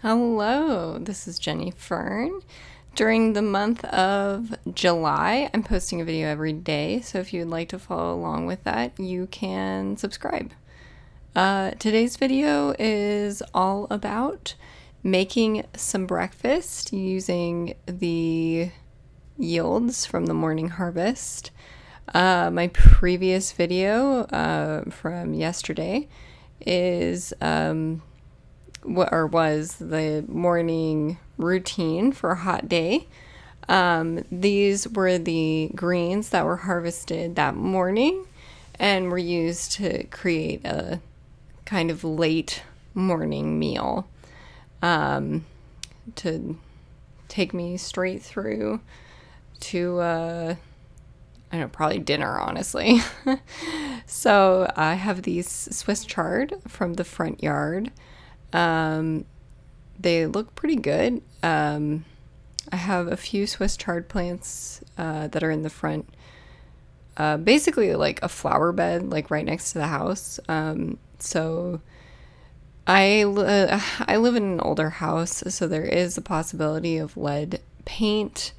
Hello, this is Jenny Fern. During the month of July, I'm posting a video every day, so if you'd like to follow along with that, you can subscribe. Today's video is all about making some breakfast using the yields from the morning harvest. My previous video from yesterday is was the morning routine for a hot day. These were the greens that were harvested that morning and were used to create a kind of late morning meal to take me straight through to I don't know, probably dinner, honestly. So I have these Swiss chard from the front yard. They look pretty good. I have a few Swiss chard plants that are in the front, basically like a flower bed, like right next to the house. So I live in an older house, so there is a possibility of lead paint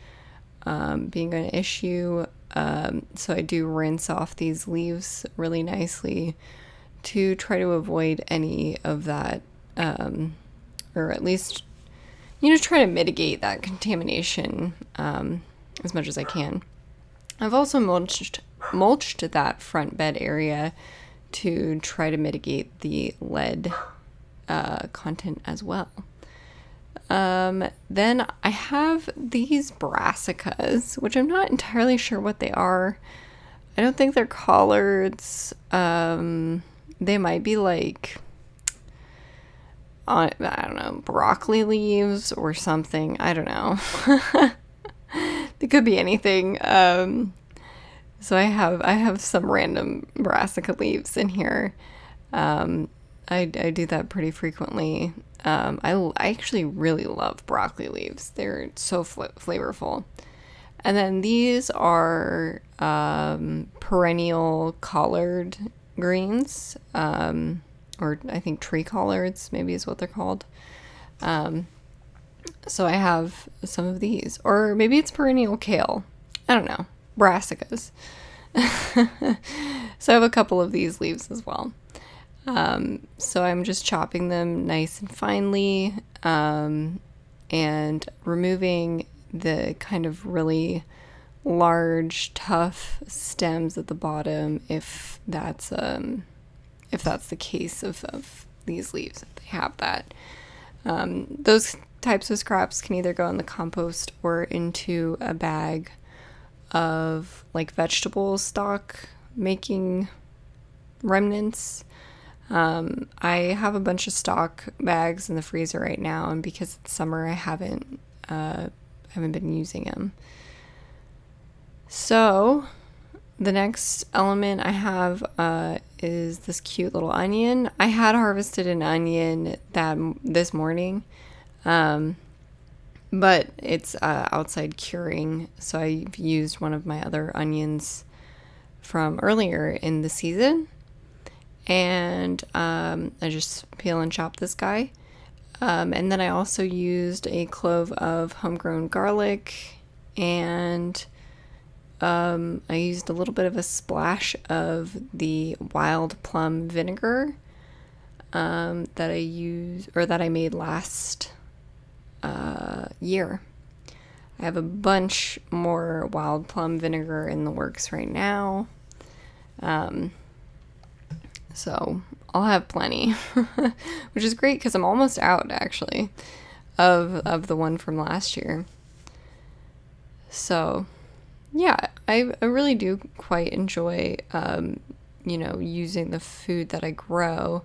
being an issue. So I do rinse off these leaves really nicely to try to avoid any of that, or at least, try to mitigate that contamination as much as I can. I've also mulched that front bed area to try to mitigate the lead content as well. Then I have these brassicas, which I'm not entirely sure what they are. I don't think they're collards. They might be like, I don't know, broccoli leaves or something. I don't know. It could be anything. So I have some random brassica leaves in here. I do that pretty frequently. I actually really love broccoli leaves. They're so flavorful. And then these are perennial collard greens, or I think tree collards maybe is what they're called. So I have some of these, or maybe it's perennial kale. I don't know. Brassicas. So I have a couple of these leaves as well. So I'm just chopping them nice and finely, and removing the kind of really large, tough stems at the bottom if that's the case of these leaves, if they have that. Those types of scraps can either go in the compost or into a bag of like vegetable stock making remnants. I have a bunch of stock bags in the freezer right now, and because it's summer, I haven't been using them. So the next element I have is this cute little onion. I had harvested an onion this morning, but it's outside curing, so I've used one of my other onions from earlier in the season. And I just peel and chop this guy. And then I also used a clove of homegrown garlic, and I used a little bit of a splash of the wild plum vinegar that I made last year. I have a bunch more wild plum vinegar in the works right now. So I'll have plenty, which is great because I'm almost out actually of the one from last year. So yeah, I really do quite enjoy, using the food that I grow.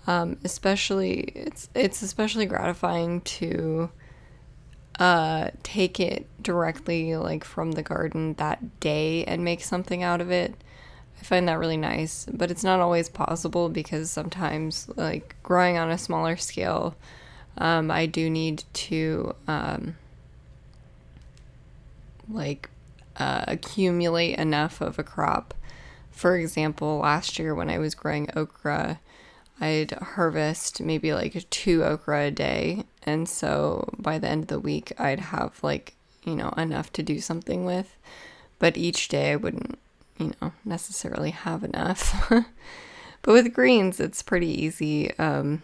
Especially it's especially gratifying to take it directly like from the garden that day and make something out of it. I find that really nice, but it's not always possible because sometimes, like growing on a smaller scale, I do need to accumulate enough of a crop. For example, last year when I was growing okra, I'd harvest maybe like 2 okra a day. And so by the end of the week, I'd have like, enough to do something with. But each day I wouldn't, necessarily have enough. But with greens, it's pretty easy. If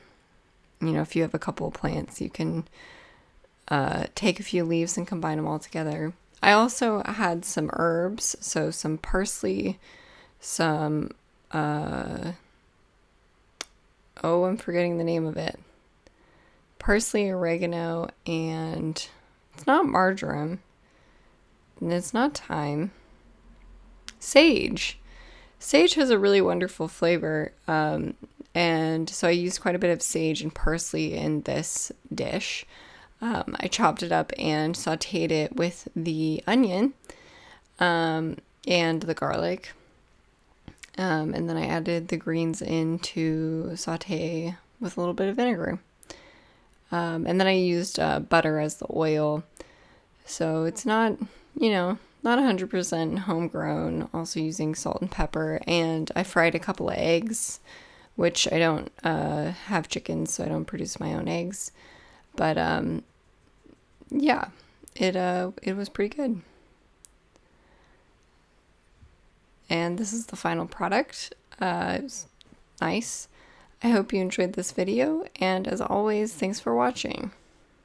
you have a couple of plants, you can take a few leaves and combine them all together. I also had some herbs, so some parsley, some, I'm forgetting the name of it. Parsley, oregano, and it's not marjoram, and it's not thyme. Sage. Sage has a really wonderful flavor, and so I used quite a bit of sage and parsley in this dish. I chopped it up and sauteed it with the onion and the garlic. And then I added the greens in to saute with a little bit of vinegar. And then I used butter as the oil. So it's not, not 100% homegrown. Also using salt and pepper. And I fried a couple of eggs, which I don't have chickens, so I don't produce my own eggs. But yeah, it was pretty good. And this is the final product. It was nice. I hope you enjoyed this video, and as always, thanks for watching.